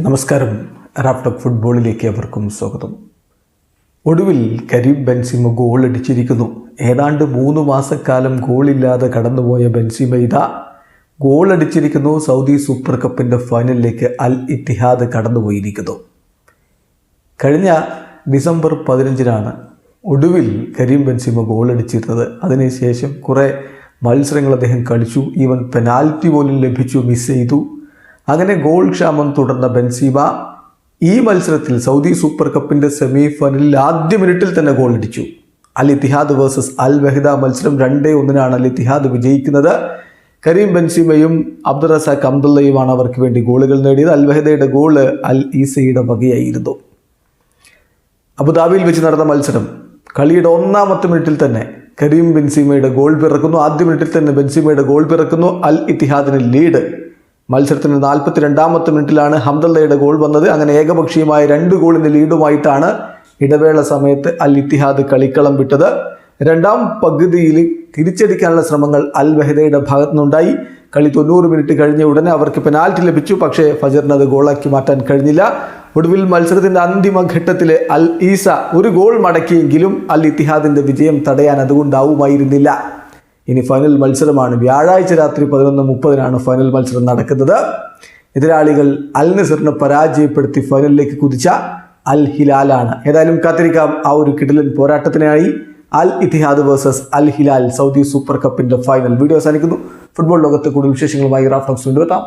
നമസ്കാരം. റാഫ്റ്റോക്ക് ഫുട്ബോളിലേക്ക് അവർക്കും സ്വാഗതം. ഒടുവിൽ കരീം ബെൻസിമ ഗോൾ അടിച്ചിരിക്കുന്നു. ഏതാണ്ട് 3 മാസക്കാലം ഗോളില്ലാതെ കടന്നുപോയ ബെൻസിമ ഇതാ ഗോൾ അടിച്ചിരിക്കുന്നു. സൗദി സൂപ്പർ കപ്പിൻ്റെ ഫൈനലിലേക്ക് അൽ ഇത്തിഹാദ് കടന്നുപോയിരിക്കുന്നു. കഴിഞ്ഞ ഡിസംബർ 15 ഒടുവിൽ കരീം ബെൻസിമ ഗോൾ അടിച്ചിരുന്നത്. അതിനുശേഷം കുറേ മത്സരങ്ങൾ അദ്ദേഹം കളിച്ചു. ഈവൻ പെനാൽറ്റി പോലും ലഭിച്ചു, മിസ് ചെയ്തു. അങ്ങനെ ഗോൾ ക്ഷാമം തുടർന്ന ബെൻസിമ ഈ മത്സരത്തിൽ സൗദി സൂപ്പർ കപ്പിൻ്റെ സെമി ഫൈനലിൽ ആദ്യ മിനിറ്റിൽ തന്നെ ഗോൾ അടിച്ചു. അൽ ഇത്തിഹാദ് വേഴ്സസ് അൽ വഹിദ മത്സരം 2-1 അൽ ഇത്തിഹാദ് വിജയിക്കുന്നത്. കരീം ബെൻസിമയും അബ്ദുൾ റസാഖ് അബ്ദുള്ളയുമാണ് അവർക്ക് വേണ്ടി ഗോളുകൾ നേടിയത്. അൽ വഹിദയുടെ ഗോള് അൽ ഈസയുടെ വകയായിരുന്നു. അബുദാബിയിൽ വെച്ച് നടന്ന മത്സരം കളിയുടെ 1-ാമത്തെ മിനിറ്റിൽ തന്നെ കരീം ബെൻസിമയുടെ ഗോൾ പിറക്കുന്നു. ആദ്യ മിനിറ്റിൽ തന്നെ ബെൻസിമയുടെ ഗോൾ പിറക്കുന്നു. അൽ ഇത്തിഹാദിന് ലീഡ്. മത്സരത്തിന് 42-ാമത്തെ മിനിറ്റിലാണ് ഹംദല്ലയുടെ ഗോൾ വന്നത്. അങ്ങനെ ഏകപക്ഷീയമായ 2 ഗോളിൻ്റെ ലീഡുമായിട്ടാണ് ഇടവേള സമയത്ത് അൽ ഇത്തിഹാദ് കളിക്കളം വിട്ടത്. രണ്ടാം പകുതിയിൽ തിരിച്ചടിക്കാനുള്ള ശ്രമങ്ങൾ അൽ വഹിദയുടെ ഭാഗത്തു നിന്നുണ്ടായി. കളി 90 മിനിറ്റ് കഴിഞ്ഞ ഉടനെ അവർക്ക് പെനാൽറ്റി ലഭിച്ചു. പക്ഷേ ഫജറിന് അത് ഗോളാക്കി മാറ്റാൻ കഴിഞ്ഞില്ല. ഒടുവിൽ മത്സരത്തിൻ്റെ അന്തിമഘട്ടത്തിൽ അൽ ഈസ ഒരു ഗോൾ മടക്കിയെങ്കിലും അൽ ഇത്തിഹാദിൻ്റെ വിജയം തടയാൻ അതുകൊണ്ടാവുമായിരുന്നില്ല. ഇനി ഫൈനൽ മത്സരമാണ്. വ്യാഴാഴ്ച രാത്രി 11:30 ഫൈനൽ മത്സരം നടക്കുന്നത്. എതിരാളികൾ അൽ നസറിനെ പരാജയപ്പെടുത്തി ഫൈനലിലേക്ക് കുതിച്ച അൽ ഹിലാലാണ്. ഏതായാലും കാത്തിരിക്കാം ആ ഒരു കിടിലൻ പോരാട്ടത്തിനായി. Al Ittihad versus Al Hilal Saudi super കപ്പിൻ്റെ ഫൈനൽ. വീഡിയോ അവസാനിക്കുന്നു. ഫുട്ബോൾ ലോകത്തെ കൂടുതൽ വിശേഷങ്ങളുമായി റാഫ്റ്റോക്സ് കൊണ്ടുവെത്താം.